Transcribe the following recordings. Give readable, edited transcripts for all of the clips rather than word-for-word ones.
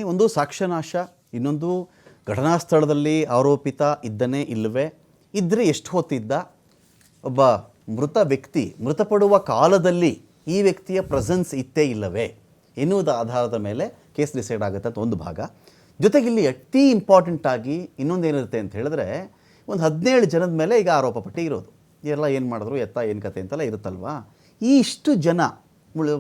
ಒಂದು ಸಾಕ್ಷ್ಯನಾಶ, ಇನ್ನೊಂದು ಘಟನಾ ಸ್ಥಳದಲ್ಲಿ ಆರೋಪಿತ ಇದ್ದನೇ ಇಲ್ಲವೇ, ಇದ್ದರೆ ಎಷ್ಟು ಹೊತ್ತಿದ್ದ, ಒಬ್ಬ ಮೃತ ವ್ಯಕ್ತಿ ಮೃತಪಡುವ ಕಾಲದಲ್ಲಿ ಈ ವ್ಯಕ್ತಿಯ ಪ್ರೆಸೆನ್ಸ್ ಇತ್ತೇ ಇಲ್ಲವೇ ಎನ್ನುವುದ ಆಧಾರದ ಮೇಲೆ ಕೇಸ್ ಡಿಸೈಡ್ ಆಗುತ್ತೆ ಅಂತ ಒಂದು ಭಾಗ. ಜೊತೆಗೆ ಇಲ್ಲಿ ಅತಿ ಇಂಪಾರ್ಟೆಂಟ್ ಆಗಿ ಇನ್ನೊಂದೇನಿರುತ್ತೆ ಅಂತ ಹೇಳಿದ್ರೆ, ಒಂದು 17 ಜನದ ಮೇಲೆ ಈಗ ಆರೋಪ ಪಟ್ಟಿ ಇರೋದು. ಎಲ್ಲ ಏನು ಮಾಡಿದ್ರು, ಎತ್ತ ಏನು ಕತೆ ಅಂತೆಲ್ಲ ಇರುತ್ತಲ್ವಾ. ಈ ಇಷ್ಟು ಜನ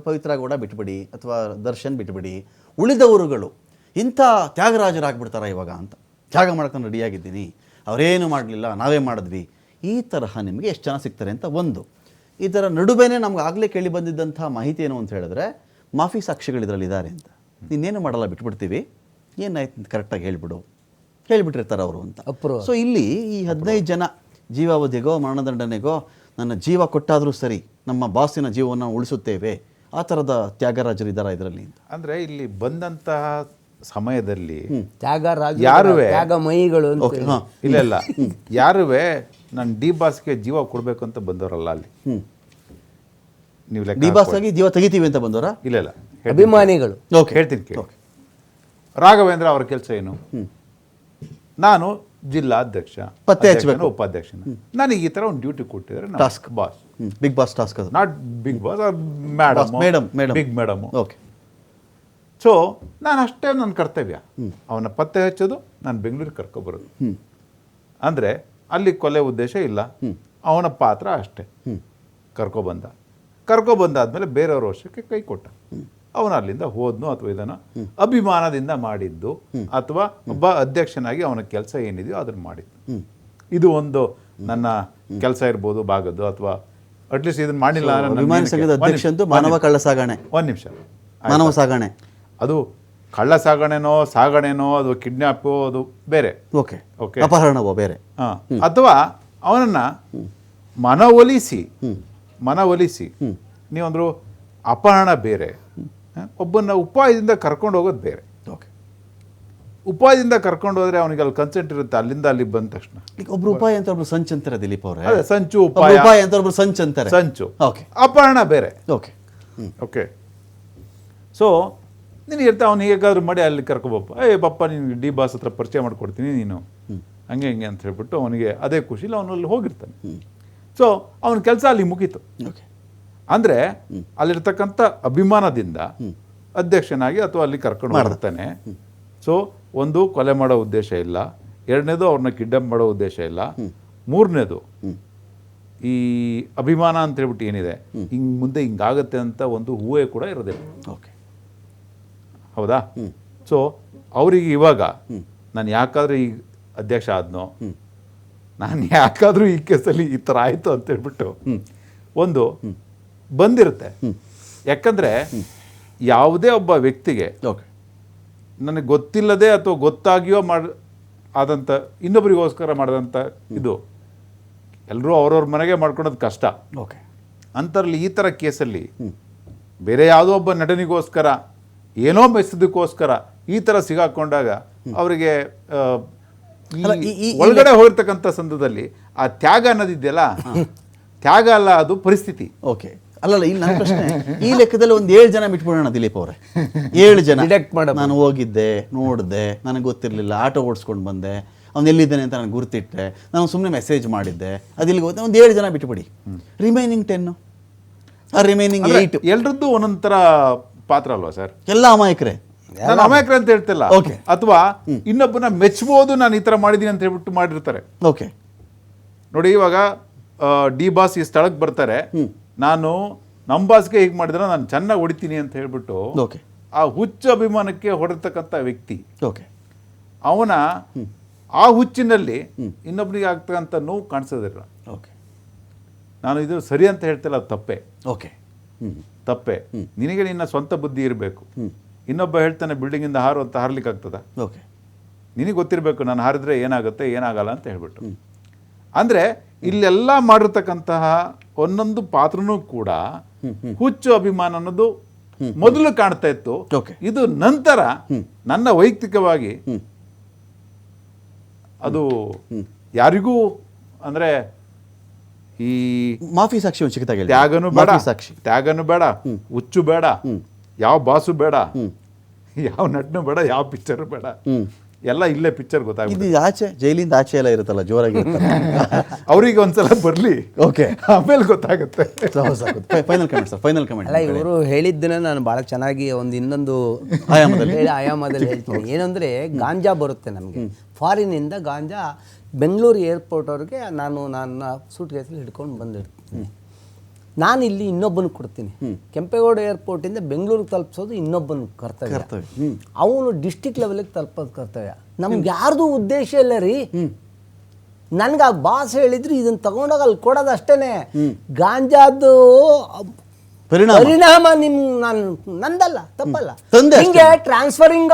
ಪವಿತ್ರ ಗೌಡ ಬಿಟ್ಬಿಡಿ ಅಥವಾ ದರ್ಶನ್ ಬಿಟ್ಬಿಡಿ, ಉಳಿದವರುಗಳು ಇಂಥ ತ್ಯಾಗರಾಜರಾಗ್ಬಿಡ್ತಾರ ಇವಾಗ ಅಂತ, ತ್ಯಾಗ ಮಾಡ್ಕೊಂಡು ರೆಡಿಯಾಗಿದ್ದೀನಿ, ಅವರೇನು ಮಾಡಲಿಲ್ಲ ನಾವೇ ಮಾಡಿದ್ವಿ, ಈ ತರಹ ನಿಮಗೆ ಎಷ್ಟು ಜನ ಸಿಗ್ತಾರೆ ಅಂತ ಒಂದು. ಇದರ ನಡುವೆನೇ ನಮ್ಗೆ ಆಗಲೇ ಕೇಳಿ ಬಂದಿದ್ದಂಥ ಮಾಹಿತಿ ಏನು ಅಂತ ಹೇಳಿದ್ರೆ, ಮಾಫಿ ಸಾಕ್ಷಿಗಳು ಇದರಲ್ಲಿ ಇದ್ದಾರೆ ಅಂತ, ಇನ್ನೇನು ಮಾಡಲ್ಲ ಬಿಟ್ಬಿಡ್ತೀವಿ, ಏನಾಯ್ತು ಅಂತ ಕರೆಕ್ಟಾಗಿ ಹೇಳಿಬಿಟ್ಟಿರ್ತಾರೆ ಅವರು ಅಂತ. ಸೊ ಇಲ್ಲಿ ಈ 15 ಜನ ಜೀವಾವಧಿಗೋ ಮರಣದಂಡನೆಗೋ ನನ್ನ ಜೀವ ಕೊಟ್ಟಾದರೂ ಸರಿ ನಮ್ಮ ಬಾಸಿನ ಜೀವವನ್ನು ಉಳಿಸುತ್ತೇವೆ, ಆ ಥರದ ತ್ಯಾಗರಾಜರು ಇದ್ದಾರಾ ಇದರಲ್ಲಿ ಅಂತ. ಅಂದರೆ ಇಲ್ಲಿ ಬಂದಂತಹ ಸಮಯದಲ್ಲಿ ಯಾರುವೆ ತ್ಯಾಗಮಯಿಗಳು ಇಲ್ಲ ಯಾರುವೆ ನಾನು ಡಿ ಬಾಸ್ಗೆ ಜೀವ ಕೊಡಬೇಕು ಅಂತ ಬಂದವರಲ್ಲ ಅಲ್ಲಿ. ನೀವು ಡಿ ಬಾಸ್ ಆಗಿ ಜೀವ ತೆಗಿತೀವಿ ಅಂತ ಬಂದವರ? ಇಲ್ಲ ಅಭಿಮಾನಿಗಳು. ಹೇಳ್ತೀನಿ ಕೇಳಿ. ರಾಘವೇಂದ್ರ ಅವರ ಕೆಲಸ ಏನು? ನಾನು ಜಿಲ್ಲಾಧ್ಯಕ್ಷ, ಪತ್ತೆ ಹಚ್ಚಬೇಕು, ಉಪಾಧ್ಯಕ್ಷನ, ನನಗೆ ಈ ಥರ ಒಂದು ಡ್ಯೂಟಿ ಕೊಟ್ಟಿದ್ದಾರೆ task. Boss, big boss task ಅದು. Not big boss, madam big madam. Okay. So ನಾನು ಅಷ್ಟೇ ನನ್ನ ಕರ್ತವ್ಯ, ಅವನ ಪತ್ತೆ ಹಚ್ಚೋದು, ನಾನು ಬೆಂಗಳೂರಿಗೆ ಕರ್ಕೊಬರೋದು. ಅಂದರೆ ಅಲ್ಲಿ ಕೊಲೆ ಉದ್ದೇಶ ಇಲ್ಲ, ಅವನ ಪಾತ್ರ ಅಷ್ಟೇ. ಕರ್ಕೊಬಂದಾದ್ಮೇಲೆ ಬೇರೆಯವ್ರ ವರ್ಷಕ್ಕೆ ಕೈ ಕೊಟ್ಟ, ಅವನು ಅಲ್ಲಿಂದ ಹೋದ್ನು ಅಥವಾ ಇದನ್ನು ಅಭಿಮಾನದಿಂದ ಮಾಡಿದ್ದು ಅಥವಾ ಒಬ್ಬ ಅಧ್ಯಕ್ಷನಾಗಿ ಅವನ ಕೆಲಸ ಏನಿದೆಯೋ ಅದನ್ನು ಮಾಡಿದ್ದು. ಇದು ಒಂದು ನನ್ನ ಕೆಲಸ ಇರ್ಬೋದು ಭಾಗದ್ದು, ಅಥವಾ ಅಟ್ಲೀಸ್ಟ್ ಇದನ್ನು ಮಾಡಿಲ್ಲ. ಮಾನವ ಕಳ್ಳ ಸಾಗಣೆ, ಒಂದು ನಿಮಿಷ, ಮಾನವ ಸಾಗಣೆ, ಅದು ಕಳ್ಳ ಸಾಗಣೆನೋ ಅದು ಕಿಡ್ನಾಪು, ಅದು ಬೇರೆ. ಓಕೆ, ಅಪಹರಣವೋ ಬೇರೆ. ಅಥವಾ ಅವನನ್ನು ಮನವೊಲಿಸಿ ನೀವಂದ್ರು ಅಪಹರಣ ಬೇರೆ, ಒಬ್ಬನ ಉಪಾಯದಿಂದ ಕರ್ಕೊಂಡು ಹೋಗೋದು ಬೇರೆ. ಓಕೆ. ಉಪಾಯದಿಂದ ಕರ್ಕೊಂಡು ಹೋದ್ರೆ ಅವನಿಗೆ ಅಲ್ಲಿ ಕನ್ಸೆಂಟ್ ಇರುತ್ತೆ, ಅಲ್ಲಿಂದ ಅಲ್ಲಿ ಬಂದ ತಕ್ಷಣ. ಒಬ್ರು ಉಪಾಯ ಅಂತ ಒಬ್ರು ಸಂಚು ಅಂತಾರೆ ದಿಲೀಪ್ ಅವರೇ. ಅದೇ ಸಂಚು, ಉಪಾಯ ಅಂತ ಒಬ್ರು ಸಂಚು ಅಂತಾರೆ. ಸಂಚು. ಓಕೆ. ಅಪಹರಣ ಬೇರೆ. ಓಕೆ. ಓಕೆ. ಸೊ ನೀನು ಇರ್ತಾ ಅವ್ನು ಹೇಗಾದ್ರೂ ಮಾಡಿ ಅಲ್ಲಿ ಕರ್ಕೊಬಪ್ಪ, ಪಪ್ಪ ನೀನು ಡಿ ಬಾಸ್ ಹತ್ರ ಪರಿಚಯ ಮಾಡ್ಕೊಡ್ತೀನಿ ನೀನು, ಹಂಗೆ ಅಂತ ಹೇಳ್ಬಿಟ್ಟು ಅವನಿಗೆ ಅದೇ ಖುಷಿಲಿ ಅವನಲ್ಲಿ ಹೋಗಿರ್ತಾನೆ. ಸೊ ಅವನ ಕೆಲಸ ಅಲ್ಲಿ ಮುಗೀತು. ಓಕೆ. ಅಂದರೆ ಅಲ್ಲಿರ್ತಕ್ಕಂಥ ಅಭಿಮಾನದಿಂದ ಅಧ್ಯಕ್ಷನಾಗಿ ಅಥವಾ ಅಲ್ಲಿ ಕರ್ಕೊಂಡು ಬರ್ತಾನೆ. ಸೊ ಒಂದು, ಕೊಲೆ ಮಾಡೋ ಉದ್ದೇಶ ಇಲ್ಲ. ಎರಡನೇದು, ಅವ್ರನ್ನ ಕಿಡ್ನಾಪ್ ಮಾಡೋ ಉದ್ದೇಶ ಇಲ್ಲ. ಮೂರನೇದು, ಈ ಅಭಿಮಾನ ಅಂತ ಹೇಳ್ಬಿಟ್ಟು ಏನಿದೆ, ಮುಂದೆ ಹಿಂಗಾಗತ್ತೆ ಅಂತ ಒಂದು ಹೂವೇ ಕೂಡ ಇರೋದಿಲ್ಲ. ಓಕೆ. ಹೌದಾ? ಸೊ ಅವರಿಗೆ ಇವಾಗ ನಾನು ಯಾಕಾದ್ರೂ ಈ ಅಧ್ಯಕ್ಷ ಆದ್ನೋ, ನಾನು ಯಾಕಾದ್ರೂ ಈ ಕೇಸಲ್ಲಿ ಈ ಥರ ಆಯಿತು ಅಂತ ಹೇಳ್ಬಿಟ್ಟು ಒಂದು ಬಂದಿರುತ್ತೆ. ಯಾಕಂದರೆ ಯಾವುದೇ ಒಬ್ಬ ವ್ಯಕ್ತಿಗೆ ನನಗೆ ಗೊತ್ತಿಲ್ಲದೆ ಅಥವಾ ಗೊತ್ತಾಗಿಯೋ ಆದಂಥ ಇನ್ನೊಬ್ಬರಿಗೋಸ್ಕರ ಮಾಡಿದಂಥ ಇದು ಎಲ್ಲರೂ ಅವ್ರವ್ರ ಮನೆಗೆ ಮಾಡ್ಕೊಳೋದು ಕಷ್ಟ. ಓಕೆ. ಅಂಥರಲ್ಲಿ ಈ ಥರ ಕೇಸಲ್ಲಿ ಬೇರೆ ಯಾವುದೋ ಒಬ್ಬ ನಟನಿಗೋಸ್ಕರ ಏನೋ ಮೆಸದಕ್ಕೋಸ್ಕರ ಈ ಥರ ಸಿಗಾಕೊಂಡಾಗ ಅವರಿಗೆ ಒಳಗಡೆ ಹೋಗಿರ್ತಕ್ಕಂಥ ಸಂದರ್ಭದಲ್ಲಿ ಆ ತ್ಯಾಗ ಅನ್ನೋದಿದೆಯಲ್ಲ, ತ್ಯಾಗ ಅಲ್ಲ, ಅದು ಪರಿಸ್ಥಿತಿ. ಓಕೆ. ಅಲ್ಲಲ್ಲ, ಇಲ್ಲಿ ನನ್ನ ಪ್ರಶ್ನೆ, ಈ ಲೆಕ್ಕದಲ್ಲಿ ಒಂದು 7 ಜನ ಬಿಟ್ಬಿಡೋಣ ದಿಲೀಪ್ ಅವರೇ. 7 ಜನ ನಾನು ಹೋಗಿದ್ದೆ, ನೋಡಿದೆ, ನನಗೆ ಗೊತ್ತಿರಲಿಲ್ಲ, ಆಟೋ ಓಡಿಸ್ಕೊಂಡು ಬಂದೆ, ಅವ್ನು ಎಲ್ಲಿದ್ದಾನೆ ಅಂತ ನನಗೆ ಗುರ್ತಿಟ್ಟೆ, ನಾನು ಸುಮ್ಮನೆ ಮೆಸೇಜ್ ಮಾಡಿದ್ದೆ, ಅದಿಲ್ಲಿ ಹೋದ, ಒಂದು 7 ಜನ ಬಿಟ್ಬಿಡಿ. ರಿಮೈನಿಂಗ್ 10, ಆ ರಿಮೈನಿಂಗ್ 8 ಎಲ್ಲರದ್ದು ಒಂದೊಂಥರ ಪಾತ್ರ ಅಲ್ವಾ ಸರ್? ಎಲ್ಲ ಅಮಾಯಕರೇ. ನಾನು ಅಮಾಯಕರ ಅಂತ ಹೇಳ್ತಿಲ್ಲ. ಓಕೆ. ಅಥವಾ ಇನ್ನೊಬ್ಬನ ಮೆಚ್ಚಬಹುದು, ನಾನು ಈ ಥರ ಮಾಡಿದ್ದೀನಿ ಅಂತ ಹೇಳ್ಬಿಟ್ಟು ಮಾಡಿರ್ತಾರೆ. ಓಕೆ. ನೋಡಿ, ಇವಾಗ ಡಿ ಬಾಸ್ ಈ ಸ್ಥಳಕ್ಕೆ ಬರ್ತಾರೆ, ನಾನು ನಮ್ಮ ಬಾಸ್ಗೆ ಹೀಗೆ ಮಾಡಿದ್ರೆ ನಾನು ಚೆನ್ನಾಗಿ ಹೊಡಿತೀನಿ ಅಂತ ಹೇಳ್ಬಿಟ್ಟು ಓಕೆ, ಆ ಹುಚ್ಚು ಅಭಿಮಾನಕ್ಕೆ ಹೊಡೆತಕ್ಕಂಥ ವ್ಯಕ್ತಿ, ಓಕೆ, ಅವನ ಆ ಹುಚ್ಚಿನಲ್ಲಿ ಇನ್ನೊಬ್ಬನಿಗೆ ಆಗ್ತಕ್ಕಂಥ ನೋವು ಕಾಣಿಸೋದಿಲ್ಲ. ಓಕೆ. ನಾನು ಇದು ಸರಿ ಅಂತ ಹೇಳ್ತಿಲ್ಲ, ಅದು ತಪ್ಪೆ. ಓಕೆ. ತಪ್ಪೆ. ನಿನಗೆ ನಿನ್ನ ಸ್ವಂತ ಬುದ್ಧಿ ಇರಬೇಕು. ಇನ್ನೊಬ್ಬ ಹೇಳ್ತಾನೆ ಬಿಲ್ಡಿಂಗಿಂದ ಹಾರು ಅಂತ ಹಾರ್ಲಿಕ್ಕೆ ಆಗ್ತದ? ಓಕೆ. ನಿನಗೆ ಗೊತ್ತಿರಬೇಕು ನಾನು ಹಾರಿದ್ರೆ ಏನಾಗುತ್ತೆ ಏನಾಗಲ್ಲ ಅಂತ ಹೇಳ್ಬಿಟ್ಟು. ಅಂದರೆ ಇಲ್ಲೆಲ್ಲ ಮಾಡಿರ್ತಕ್ಕಂತಹ ಒಂದೊಂದು ಪಾತ್ರನೂ ಕೂಡ ಹುಚ್ಚು ಅಭಿಮಾನ ಅನ್ನೋದು ಮೊದಲು ಕಾಣ್ತಾ ಇತ್ತು. ಇದು ನಂತರ ನನ್ನ ವೈಯಕ್ತಿಕವಾಗಿ ಅದು ಯಾರಿಗೂ ಅಂದರೆ ಈ ಮಾಫಿ ಸಾಕ್ಷಿ ಒಂದು ಸಿಗ್ತಾ ತ್ಯಾಗನು ಬೇಡ, ಹುಚ್ಚು ಬೇಡ, ಯಾವ ಬಾಸು ಬೇಡ, ಯಾವ ನಟನು ಬೇಡ, ಯಾವ ಪಿಕ್ಚರ್ ಬೇಡ, ಎಲ್ಲ ಇಲ್ಲೇ ಪಿಕ್ಚರ್ ಗೊತ್ತಾಗ್ಬಿಡುತ್ತೆ. ಇದು ಆಚೆ ಜೈಲಿಂದ ಆಚೆ ಎಲ್ಲ ಇರುತ್ತಲ್ಲ ಜೋರಾಗಿ ಅವ್ರಿಗೆ ಒಂದ್ಸಲ ಬರಲಿ, ಓಕೆ, ಆಮೇಲೆ ಗೊತ್ತಾಗುತ್ತೆ. Final comment sir, final comment. ಅಲ್ಲ, ಇವರು ಹೇಳಿದ್ದನ್ನ ನಾನು ಭಾಳ ಚೆನ್ನಾಗಿ ಇನ್ನೊಂದು ಆಯಾಮದಲ್ಲಿ ಹೇಳ್ತೀನಿ. ಏನಂದರೆ ಗಾಂಜಾ ಬರುತ್ತೆ ನಮಗೆ ಫಾರಿನಿಂದ. ಗಾಂಜಾ ಬೆಂಗಳೂರು ಏರ್ಪೋರ್ಟ್ವ್ರಿಗೆ ನನ್ನ ಸೂಟ್ ಕೇಸಲ್ಲಿ ಹಿಡ್ಕೊಂಡು ಬಂದಿರ್ತೀನಿ. ನಾನು ಇಲ್ಲಿ ಇನ್ನೊಬ್ಬನಿಗೆ ಕೊಡ್ತೀನಿ. ಕೆಂಪೇಗೌಡ ಏರ್ಪೋರ್ಟಿಂದ ಬೆಂಗಳೂರಿಗೆ ತಲುಪಿಸೋದು ಇನ್ನೊಬ್ಬನ ಕರ್ತವ್ಯ. ಅವನು ಡಿಸ್ಟಿಕ್ ಲೆವೆಲಿಗೆ ತಲುಪೋದು ಕರ್ತವ್ಯ. ನಮ್ಗೆ ಯಾರ್ದು ಉದ್ದೇಶ ಇಲ್ಲ ರೀ. ನನ್ಗೆ ಆ ಬಾಸ್ ಹೇಳಿದ್ರು ಇದನ್ನ ತಗೊಂಡೋಗಿ ಅಲ್ಲಿ ಕೊಡೋದು ಅಷ್ಟೇನೆ. ಗಾಂಜಾದು ಪರಿಣಾಮ ನಾನು ನಂದಲ್ಲ, ತಪ್ಪಲ್ಲ. ಹಿಂಗೆ ಟ್ರಾನ್ಸ್ಫರಿಂಗ್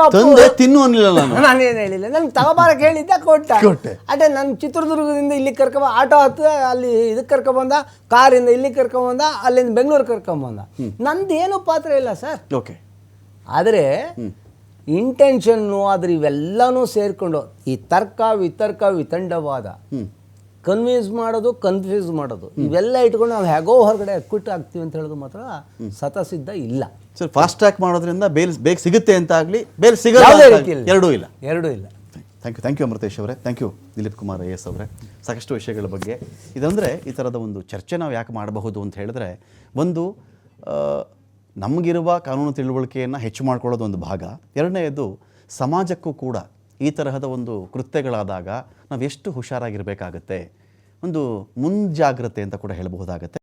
ತಿನ್ನು ಅನ್ನಲಿಲ್ಲ ನಾನೇನು ಹೇಳಿಲ್ಲ. ನನ್ಗೆ ತಗೋಬಾರಕ್ಕೆ ಹೇಳಿದ್ದ, ಕೊಟ್ಟೆ. ಅದೇ ನಾನು ಚಿತ್ರದುರ್ಗದಿಂದ ಇಲ್ಲಿ ಆಟೋ ಹತ್ತು ಅಲ್ಲಿ ಇದಕ್ಕೆ ಕರ್ಕೊಂಬಂದ, ಕಾರಿಂದ ಇಲ್ಲಿ ಕರ್ಕೊಂಬಂದ, ಅಲ್ಲಿಂದ ಬೆಂಗಳೂರು ಕರ್ಕೊಂಬಂದ. ನಂದೇನು ಪಾತ್ರ ಇಲ್ಲ ಸರ್. ಓಕೆ, ಆದರೆ ಇಂಟೆನ್ಷನ್ನು ಅದ್ರ ಇವೆಲ್ಲನೂ ಸೇರಿಕೊಂಡು ಈ ತರ್ಕ ವಿತರ್ಕ ವಿತಂಡವಾದ, ಕನ್ವಿನ್ಸ್ ಮಾಡೋದು, ಕನ್ಫ್ಯೂಸ್ ಮಾಡೋದು, ಇವೆಲ್ಲ ಇಟ್ಕೊಂಡು ನಾವು ಹೇಗೋ ಹೊರಗಡೆ ಅಕ್ವಿಟ್ ಆಗ್ತೀವಿ ಅಂತ ಹೇಳೋದು ಮಾತ್ರ ಸತಸಿದ್ಧ ಇಲ್ಲ ಸರ್. ಫಾಸ್ಟ್ ಟ್ರ್ಯಾಕ್ ಮಾಡೋದ್ರಿಂದ ಬೇಗ ಸಿಗುತ್ತೆ ಅಂತ ಆಗಲಿ, ಬೇಲ್ ಸಿಗಲ್ಲ ಎರಡೂ ಇಲ್ಲ. ಥ್ಯಾಂಕ್ ಯು ಅಮೃತೇಶ್ ಅವರೇ, thank you Dilip Kumar IAS ಅವರೇ. ಸಾಕಷ್ಟು ವಿಷಯಗಳ ಬಗ್ಗೆ ಇದಂದರೆ ಈ ಥರದ ಒಂದು ಚರ್ಚೆ ನಾವು ಯಾಕೆ ಮಾಡಬಹುದು ಅಂತ ಹೇಳಿದ್ರೆ, ಒಂದು ನಮಗಿರುವ ಕಾನೂನು ತಿಳುವಳಿಕೆಯನ್ನು ಹೆಚ್ಚು ಮಾಡ್ಕೊಳ್ಳೋದು ಒಂದು ಭಾಗ. ಎರಡನೆಯದು ಸಮಾಜಕ್ಕೂ ಕೂಡ ಈ ತರಹದ ಒಂದು ಕೃತ್ಯಗಳಾದಾಗ ನಾವು ಎಷ್ಟು ಹುಷಾರಾಗಿರಬೇಕಾಗತ್ತೆ, ಒಂದು ಮುಂಜಾಗ್ರತೆ ಅಂತ ಕೂಡ ಹೇಳಬಹುದಾಗತ್ತೆ.